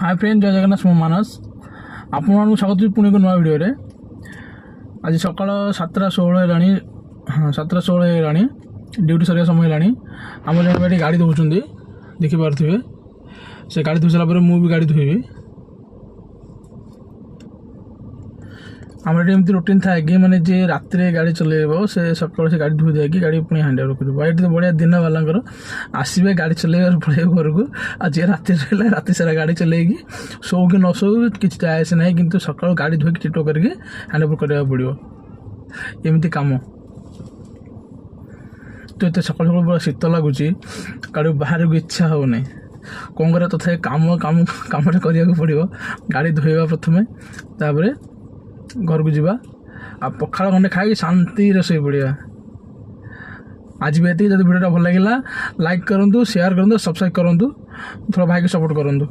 Hi friend, जय जगन्नाथ। मो मानस आपको स्वागत पुणी एक नुआ भिडियो। आज सकाल 7:16 है। हाँ, 7:16 है। ड्यूटी सरिया समय है। आम जन गाड़ी धोचुं देखिपे। से गाड़ी धोई सारापर मुझे गाड़ी धोबी। आम एमती रुटीन था कि मैंने जे रात गाड़ी चलेब से सकाल से गाड़ी धोई देगी गाड़ी पुणी हैंड ओवर कर। ये बढ़िया दिन वाला आसवे गाड़ी चलेबार पड़े घर को। आज राति राति सारा गाड़ी चलेगी शो कि न शो किसी जाए ना, कि सकाल गाड़ी धोई टिटो करके हैंड ओवर करने पड़ो। एमती कम तो ये सकाल सकाल पूरा शीत लगुच, गाड़ी बाहर को इच्छा होना कौन कर तथा कम कम कम करने पड़ो। गाड़ी धोवा प्रथम तापर घर को जावा आ पखाड़ खंडे खाई शांति से पड़ा। आज भी ये जब वीडियो भल लगे लाइक करूँ, शेयर करूँ, सब्सक्राइब करूँ, थोड़ा भाई को सपोर्ट करूँ।